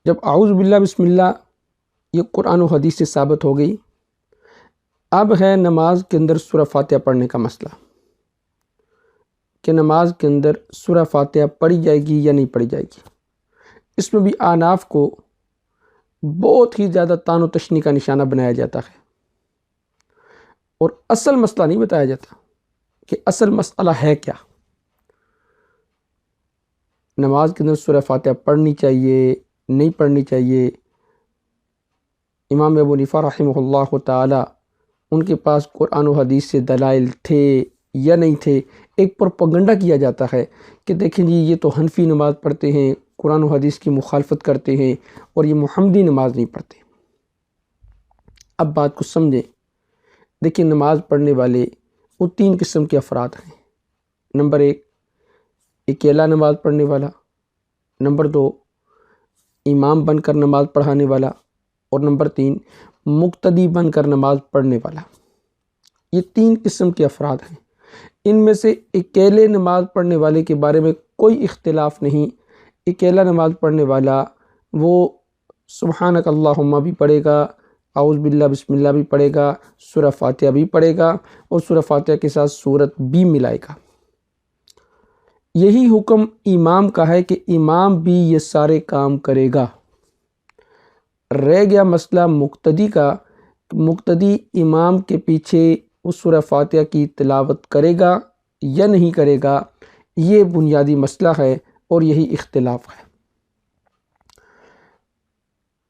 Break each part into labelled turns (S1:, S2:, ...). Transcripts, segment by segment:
S1: جب اعوذ باللہ بسم اللہ یہ قرآن و حدیث سے ثابت ہو گئی، اب ہے نماز کے اندر سورہ فاتحہ پڑھنے کا مسئلہ کہ نماز کے اندر سورہ فاتحہ پڑھی جائے گی یا نہیں پڑھی جائے گی۔ اس میں بھی احناف کو بہت ہی زیادہ طعن و تشنیع کا نشانہ بنایا جاتا ہے اور اصل مسئلہ نہیں بتایا جاتا کہ اصل مسئلہ ہے کیا۔ نماز کے اندر سورہ فاتحہ پڑھنی چاہیے نہیں پڑھنی چاہیے، امام ابو حنیفہ رحمہ اللہ تعالی ان کے پاس قرآن و حدیث سے دلائل تھے یا نہیں تھے۔ ایک پروپیگنڈا کیا جاتا ہے کہ دیکھیں جی یہ تو حنفی نماز پڑھتے ہیں، قرآن و حدیث کی مخالفت کرتے ہیں اور یہ محمدی نماز نہیں پڑھتے۔ اب بات کو سمجھیں، دیکھیں نماز پڑھنے والے وہ تین قسم کے افراد ہیں۔ نمبر ایک، اکیلا نماز پڑھنے والا، نمبر دو، امام بن کر نماز پڑھانے والا، اور نمبر تین، مقتدی بن کر نماز پڑھنے والا۔ یہ تین قسم کے افراد ہیں۔ ان میں سے اکیلے نماز پڑھنے والے کے بارے میں کوئی اختلاف نہیں۔ اکیلا نماز پڑھنے والا وہ سبحانک اللہم بھی پڑھے گا، اعوذ باللہ بسم اللہ بھی پڑھے گا، سورہ فاتحہ بھی پڑھے گا اور سورہ فاتحہ کے ساتھ سورت بھی ملائے گا۔ یہی حکم امام کا ہے کہ امام بھی یہ سارے کام کرے گا۔ رہ گیا مسئلہ مقتدی کا، مقتدی امام کے پیچھے اس سورہ فاتحہ کی تلاوت کرے گا یا نہیں کرے گا، یہ بنیادی مسئلہ ہے اور یہی اختلاف ہے۔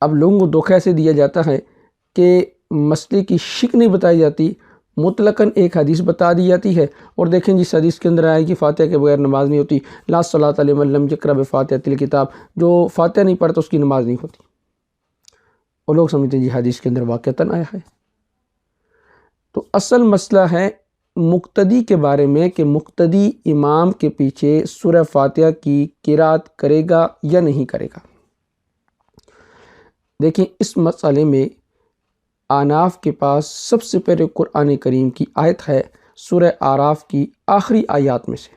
S1: اب لوگوں کو دھوکہ ایسے دیا جاتا ہے کہ مسئلے کی شک نہیں بتائی جاتی، مطلقاً ایک حدیث بتا دی جاتی ہے اور دیکھیں جس حدیث کے اندر آئے کہ فاتحہ کے بغیر نماز نہیں ہوتی، لا صلاۃ لمن لم یقرأ بفاتحۃ الکتاب، جو فاتحہ نہیں پڑھتا اس کی نماز نہیں ہوتی، اور لوگ سمجھتے ہیں جی حدیث کے اندر واقعتاً آیا ہے۔ تو اصل مسئلہ ہے مقتدی کے بارے میں کہ مقتدی امام کے پیچھے سورہ فاتحہ کی قرات کرے گا یا نہیں کرے گا۔ دیکھیں اس مسئلے میں احناف کے پاس سب سے پہلے قرآن کریم کی آیت ہے سورہ اعراف کی آخری آیات میں سے،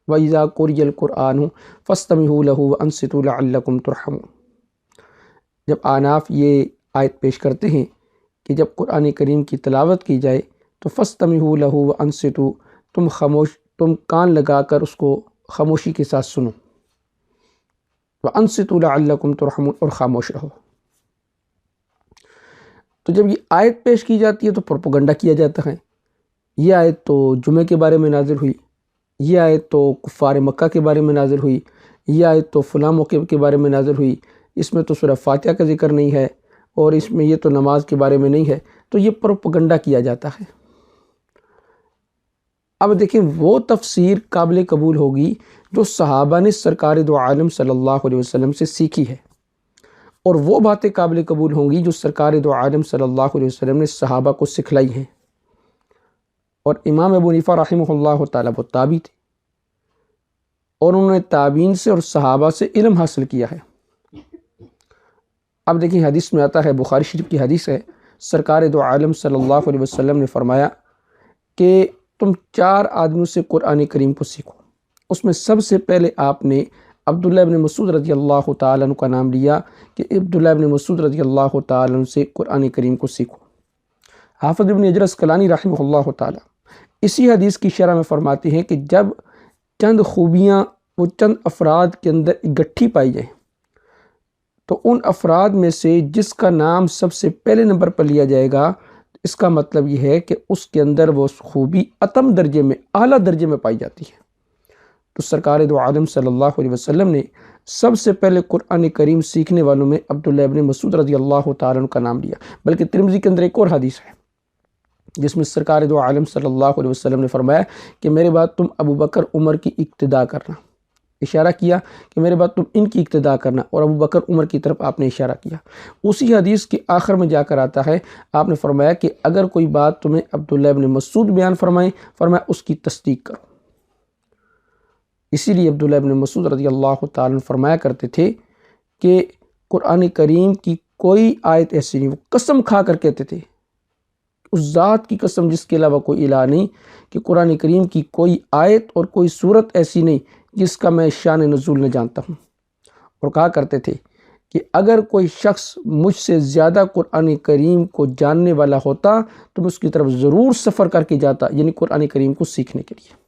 S1: وَإِذَا قُرِئَ الْقُرْآنُ فَاسْتَمِعُوا لَهُ وَأَنصِتُوا لَعَلَّكُمْ تُرْحَمُونَ۔ جب احناف یہ آیت پیش کرتے ہیں کہ جب قرآن کریم کی تلاوت کی جائے تو فَاسْتَمِعُوا لَهُ وَأَنصِتُوا، تم کان لگا کر اس کو خاموشی کے ساتھ سنو، وَأَنصِتُوا لَعَلَّكُمْ تُرْحَمُونَ، اور خاموش رہو۔ تو جب یہ آیت پیش کی جاتی ہے تو پروپیگنڈا کیا جاتا ہے، یہ آیت تو جمعہ کے بارے میں نازل ہوئی، یہ آیت تو کفار مکہ کے بارے میں نازل ہوئی، یہ آیت تو فلاں موقع کے بارے میں نازل ہوئی، اس میں تو سورہ فاتحہ کا ذکر نہیں ہے اور اس میں یہ تو نماز کے بارے میں نہیں ہے۔ تو یہ پروپیگنڈا کیا جاتا ہے۔ اب دیکھیں وہ تفسیر قابل قبول ہوگی جو صحابہ نے سرکار دو عالم صلی اللہ علیہ وسلم سے سیکھی ہے، اور وہ باتیں قابل قبول ہوں گی جو سرکار دو عالم صلی اللہ علیہ وسلم نے صحابہ کو سکھلائی ہیں۔ اور امام ابو حنیفہ رحمہ اللہ تعالیٰ وہ تابعی تھے اور انہوں نے تابعین سے اور صحابہ سے علم حاصل کیا ہے۔ اب دیکھیں حدیث میں آتا ہے، بخاری شریف کی حدیث ہے، سرکار دو عالم صلی اللہ علیہ وسلم نے فرمایا کہ تم 4 آدمیوں سے قرآن کریم کو سیکھو۔ اس میں سب سے پہلے آپ نے عبداللہ ابن مسعود رضی اللہ تعالیٰ عنہ کا نام لیا کہ عبداللہ ابن مسعود رضی اللہ تعالیٰ عنہ سے قرآن کریم کو سیکھو۔ حافظ ابن حجر اسقلانی رحمہ اللہ تعالیٰ اسی حدیث کی شرح میں فرماتے ہیں کہ جب چند خوبیاں وہ چند افراد کے اندر اکٹھی پائی جائیں تو ان افراد میں سے جس کا نام سب سے پہلے نمبر پر لیا جائے گا، اس کا مطلب یہ ہے کہ اس کے اندر وہ خوبی اتم درجے میں، اعلیٰ درجے میں پائی جاتی ہے۔ تو سرکار دو عالم صلی اللہ علیہ وسلم نے سب سے پہلے قرآن کریم سیکھنے والوں میں عبداللہ ابن مسعود رضی اللہ تعالیٰ عنہ کا نام لیا۔ بلکہ ترمذی کے اندر ایک اور حدیث ہے جس میں سرکار دو عالم صلی اللہ علیہ وسلم نے فرمایا کہ میرے بعد تم ابو بکر عمر کی اقتداء کرنا، اشارہ کیا کہ میرے بعد تم ان کی اقتداء کرنا، اور ابو بکر عمر کی طرف آپ نے اشارہ کیا۔ اسی حدیث کے آخر میں جا کر آتا ہے، آپ نے فرمایا کہ اگر کوئی بات تمہیں عبداللہ ابن مسعود بیان فرمائیں، فرمایا اس کی تصدیق کرو۔ اسی لیے عبداللہ ابن مسعود رضی اللہ تعالیٰ عنہ فرمایا کرتے تھے کہ قرآن کریم کی کوئی آیت ایسی نہیں، وہ قسم کھا کر کہتے تھے، اس ذات کی قسم جس کے علاوہ کوئی الہ نہیں، کہ قرآن کریم کی کوئی آیت اور کوئی صورت ایسی نہیں جس کا میں شان نزول نہ جانتا ہوں۔ اور کہا کرتے تھے کہ اگر کوئی شخص مجھ سے زیادہ قرآن کریم کو جاننے والا ہوتا تو میں اس کی طرف ضرور سفر کر کے جاتا، یعنی قرآن کریم کو سیکھنے کے لیے۔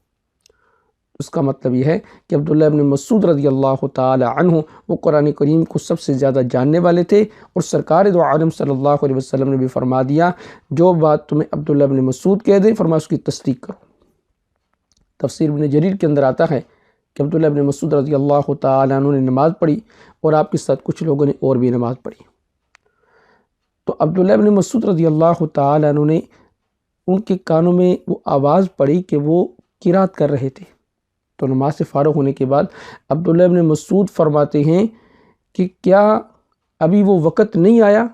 S1: اس کا مطلب یہ ہے کہ عبداللہ ابن مسعود رضی اللہ تعالی عنہ وہ قرآن کریم کو سب سے زیادہ جاننے والے تھے، اور سرکار دو عالم صلی اللہ علیہ وسلم نے بھی فرما دیا جو بات تمہیں عبداللہ ابن مسعود کہہ دیں فرما اس کی تصدیق کرو۔ تفسیر ابن جریر کے اندر آتا ہے کہ عبداللہ ابن مسعود رضی اللہ تعالی عنہ نے نماز پڑھی اور آپ کے ساتھ کچھ لوگوں نے اور بھی نماز پڑھی، تو عبداللہ ابن مسعود رضی اللہ تعالی عنہ نے ان کے کانوں میں وہ آواز پڑی کہ وہ قرات کر رہے تھے، تو نماز سے فارغ ہونے کے بعد عبداللہ ابن مسعود فرماتے ہیں کہ کیا ابھی وہ وقت نہیں آیا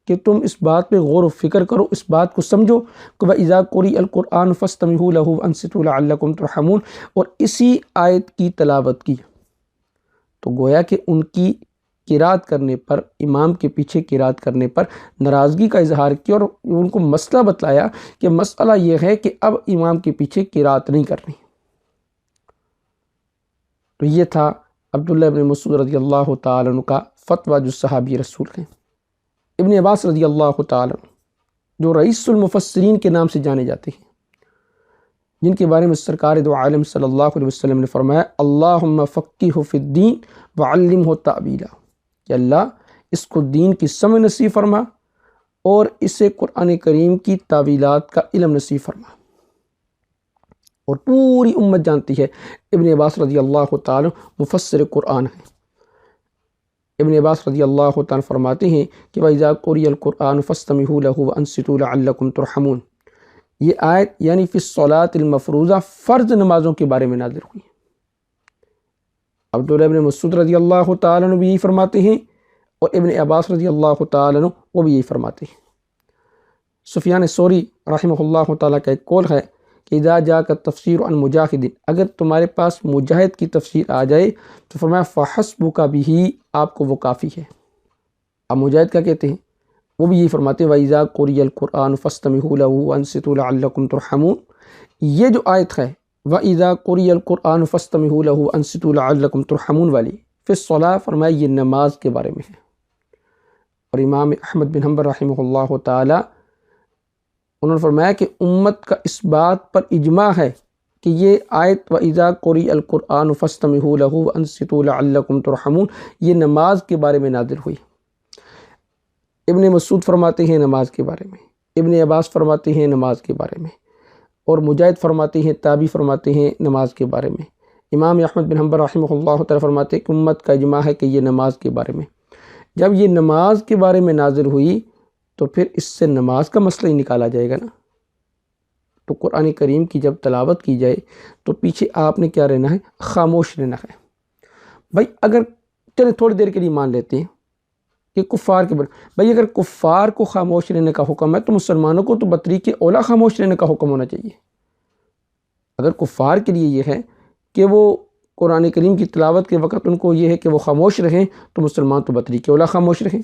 S1: کہ تم اس بات پہ غور و فکر کرو، اس بات کو سمجھو کہ وَإِذَا قُرِئَ الْقُرْآنُ فَاسْتَمِعُوا لَهُ وَأَنصِتُوا لَعَلَّكُمْ تُرْحَمُونَ، اور اسی آیت کی تلاوت کی، تو گویا کہ ان کی قرات کرنے پر، امام کے پیچھے قرات کرنے پر ناراضگی کا اظہار کیا، اور ان کو مسئلہ بتلایا کہ مسئلہ یہ ہے کہ اب امام کے پیچھے قرات نہیں کرنی۔ تو یہ تھا عبداللہ ابن مسعود رضی اللہ تعالیٰ عنہ کا فتویٰ جو صحابی رسول ہیں۔ ابن عباس رضی اللہ تعالیٰ عنہ جو رئیس المفسرین کے نام سے جانے جاتے ہیں، جن کے بارے میں سرکار دو عالم صلی اللہ علیہ وسلم نے فرمایا اللہم فقہہ فی الدین وعلمہ تأویلا، کہ اللہ اس کو دین کی سمجھ نصیب فرما اور اسے قرآن کریم کی تعویلات کا علم نصیب فرما۔ اور پوری امت جانتی ہے ابن عباس رضی اللہ تعالیٰ مفسر قرآن ہیں۔ ابن عباس رضی اللہ تعالیٰ فرماتے ہیں کہ وَإِذَا قُرِئَ الْقُرْآنُ فَاسْتَمِعُوا لَهُ وَأَنصِتُوا لَعَلَّكُمْ تُرْحَمُونَ، یہ آیت یعنی فی الصلاۃ المفروضہ فرض نمازوں کے بارے میں نازل ہوئی۔ عبداللہ ابن مسعود رضی اللہ تعالیٰ عنہ بھی یہی فرماتے ہیں، اور ابن عباس رضی اللہ تعالیٰ عنہ وہ بھی یہی فرماتے ہیں۔ سفیان ثوری رحمہ اللہ تعالیٰ کا ایک قول ہے کہ اذا جاءک التفسیر عن مجاہد، اگر تمہارے پاس مجاہد کی تفسیر آ جائے تو فرمایا فحسبک بہ، آپ کو وہ کافی ہے۔ اب مجاہد کیا کہتے ہیں؟ وہ بھی یہی فرماتے ہیں وَإِذَا قُرِئَ الْقُرْآنُ فَاسْتَمِعُوا لَهُ وَأَنصِتُوا لَعَلَّكُمْ تُرْحَمُونَ، یہ جو آیت ہے وَإِذَا قُرِئَ الْقُرْآنُ فَاسْتَمِعُوا لَهُ وَأَنصِتُوا لَعَلَّكُمْ تُرْحَمُونَ والی فی الصلاۃ، فرمایا یہ نماز کے بارے میں ہے۔ اور امام احمد بن حنبل رحمہ اللہ تعالی انہوں نے فرمایا کہ امت کا اس بات پر اجماع ہے کہ یہ آیت وَإِذَا قُرِئَ الْقُرْآنُ فَاسْتَمِعُوا لَهُ وَأَنصِتُوا لَعَلَّكُمْ تُرْحَمُونَ یہ نماز کے بارے میں نازل ہوئی۔ ابن مسعود فرماتے ہیں نماز کے بارے میں، ابن عباس فرماتے ہیں نماز کے بارے میں، اور مجاہد فرماتے ہیں، تابعی فرماتے ہیں نماز کے بارے میں۔ امام احمد بن حنبل رحمہ اللہ تعالی فرماتے ہیں کہ امت کا اجماع ہے کہ یہ نماز کے بارے میں۔ جب یہ نماز کے بارے میں نازل ہوئی تو پھر اس سے نماز کا مسئلہ ہی نکالا جائے گا نا۔ تو قرآن کریم کی جب تلاوت کی جائے تو پیچھے آپ نے کیا رہنا ہے؟ خاموش رہنا ہے۔ بھائی اگر چلیں تھوڑی دیر کے لیے مان لیتے ہیں کہ کفار کے بارے، بھائی اگر کفار کو خاموش رہنے کا حکم ہے تو مسلمانوں کو تو بطریق اولا خاموش رہنے کا حکم ہونا چاہیے۔ اگر کفار کے لیے یہ ہے کہ وہ قرآن کریم کی تلاوت کے وقت ان کو یہ ہے کہ وہ خاموش رہیں، تو مسلمان تو بطریق اولا خاموش رہیں،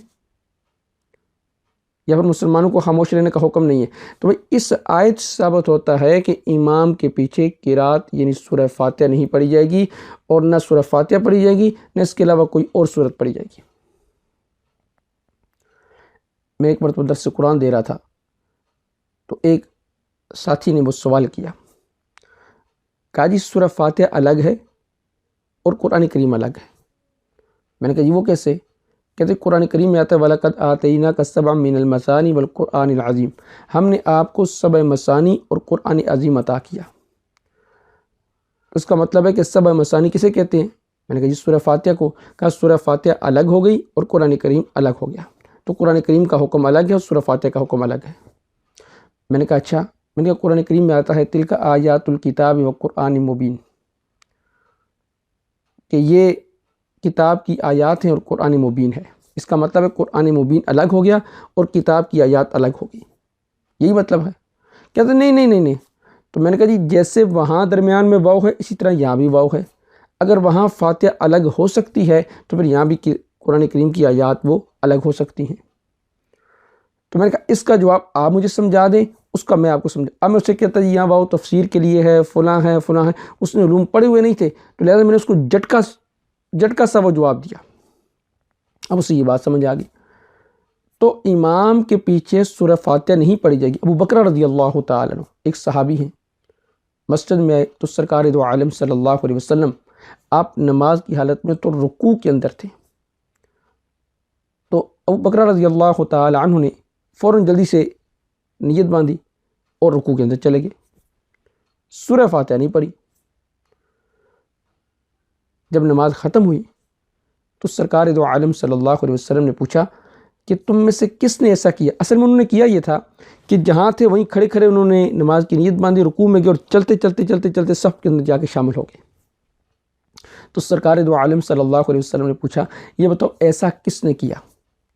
S1: یا پھر مسلمانوں کو خاموش رہنے کا حکم نہیں ہے۔ تو بھئی اس آیت سے ثابت ہوتا ہے کہ امام کے پیچھے قرات یعنی سورہ فاتحہ نہیں پڑھی جائے گی، اور نہ سورہ فاتحہ پڑھی جائے گی، نہ اس کے علاوہ کوئی اور سورت پڑھی جائے گی۔ میں ایک مرتبہ درس قرآن دے رہا تھا تو ایک ساتھی نے مجھ سے سوال کیا، کہا جی سورہ فاتحہ الگ ہے اور قرآن کریم الگ ہے۔ میں نے کہا جی وہ کیسے؟ کہتے قرآن کریم میں آتا ہے وَلَقَدْ آتَيْنَاكَ سَبْعًا مِّنَ الْمَثَانِي وَالْقُرْآنِ الْعَظِيمِ، ہم نے آپ کو 7 مثانی اور قرآن عظیم عطا کیا۔ اس کا مطلب ہے کہ 7 مثانی کسے کہتے ہیں؟ میں نے کہا جی سورہ فاتحہ کو۔ کہا سورہ فاتحہ الگ ہو گئی اور قرآن کریم الگ ہو گیا، تو قرآن کریم کا حکم الگ ہے اور سورہ فاتحہ کا حکم الگ ہے۔ میں نے کہا اچھا، میں نے کہا قرآن کریم میں آتا ہے تِلْکَ آیات الکتاب وقرآن مبین، کہ یہ کتاب کی آیات ہیں اور قرآن مبین ہے۔ اس کا مطلب ہے قرآن مبین الگ ہو گیا اور کتاب کی آیات الگ ہو گئی، یہی مطلب ہے؟ کہتے نہیں۔ تو میں نے کہا جی جیسے وہاں درمیان میں واو ہے اسی طرح یہاں بھی واو ہے، اگر وہاں فاتحہ الگ ہو سکتی ہے تو پھر یہاں بھی قرآن کریم کی آیات وہ الگ ہو سکتی ہیں۔ تو میں نے کہا اس کا جواب آپ مجھے سمجھا دیں، اس کا میں آپ کو سمجھا۔ اب میں اس سے کہتا جی یہاں واو تفسیر کے لیے ہے، فلاں ہے فلاں ہے، اس نے علوم پڑھے ہوئے نہیں تھے، تو لہٰذا میں نے اس کو جھٹکا سا وہ جواب دیا۔ اب اسے یہ بات سمجھ آ گئی، تو امام کے پیچھے سورہ فاتحہ نہیں پڑھی جائے گی۔ ابو بکر رضی اللہ تعالیٰ عنہ ایک صحابی ہیں، مسجد میں آئے تو سرکار دو عالم صلی اللہ علیہ وسلم آپ نماز کی حالت میں تو رکوع کے اندر تھے، تو ابو بکر رضی اللہ تعالیٰ عنہ نے فوراً جلدی سے نیت باندھی اور رکوع کے اندر چلے گئے، سورہ فاتحہ نہیں پڑھی۔ جب نماز ختم ہوئی تو سرکار دو عالم صلی اللہ علیہ وسلم نے پوچھا کہ تم میں سے کس نے ایسا کیا؟ اصل میں انہوں نے کیا یہ تھا کہ جہاں تھے وہیں کھڑے کھڑے انہوں نے نماز کی نیت باندھی، رکوع میں گئے اور چلتے چلتے چلتے چلتے صف کے اندر جا کے شامل ہو گئے۔ تو سرکار دو عالم صلی اللہ علیہ وسلم نے پوچھا یہ بتاؤ ایسا کس نے کیا؟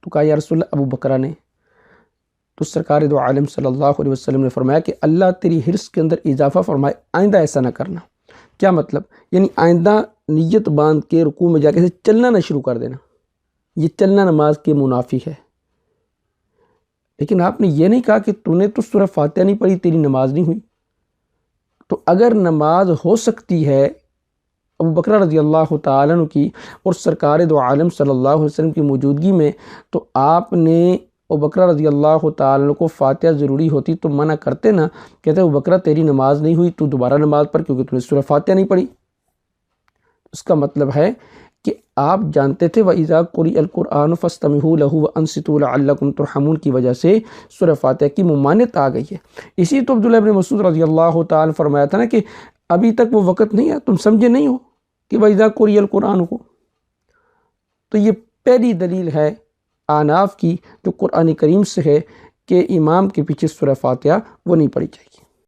S1: تو کہا یا رسول اللہ ابو بکرہ نے۔ تو سرکار دو عالم صلی اللہ علیہ وسلم نے فرمایا کہ اللہ تیری حرص کے اندر اضافہ فرمائے، آئندہ ایسا نہ کرنا۔ کیا مطلب؟ یعنی آئندہ نیت باندھ کے رکوع میں جا کے چلنا نہ شروع کر دینا، یہ چلنا نماز کے منافی ہے۔ لیکن آپ نے یہ نہیں کہا کہ تو نے تو سورہ فاتحہ نہیں پڑھی تیری نماز نہیں ہوئی۔ تو اگر نماز ہو سکتی ہے ابو بکر رضی اللہ تعالیٰ عنہ کی اور سرکار دو عالم صلی اللہ علیہ وسلم کی موجودگی میں، تو آپ نے ابو بکر رضی اللہ تعالیٰ عنہ کو فاتحہ ضروری ہوتی تو منع کرتے نا، کہتے ابو بکر تیری نماز نہیں ہوئی، تو دوبارہ نماز پڑھ کیونکہ تو نے سورہ فاتحہ نہیں پڑھی۔ اس کا مطلب ہے کہ آپ جانتے تھے وَإِذَا قُرِئَ الْقُرْآنُ فَاسْتَمِعُوا لَهُ وَأَنصِتُوا لَعَلَّكُمْ تُرْحَمُونَ کی وجہ سے سورہ فاتحہ کی ممانعت آ گئی ہے۔ اسی تو عبداللہ ابن مسعود رضی اللہ تعالیٰ نے فرمایا تھا نا کہ ابھی تک وہ وقت نہیں ہے، تم سمجھے نہیں ہو کہ وَإِذَا قُرِئَ الْقُرْآنُ کو۔ تو یہ پہلی دلیل ہے احناف کی جو قرآن کریم سے ہے کہ امام کے پیچھے سورہ فاتحہ وہ نہیں پڑھی جائے گی۔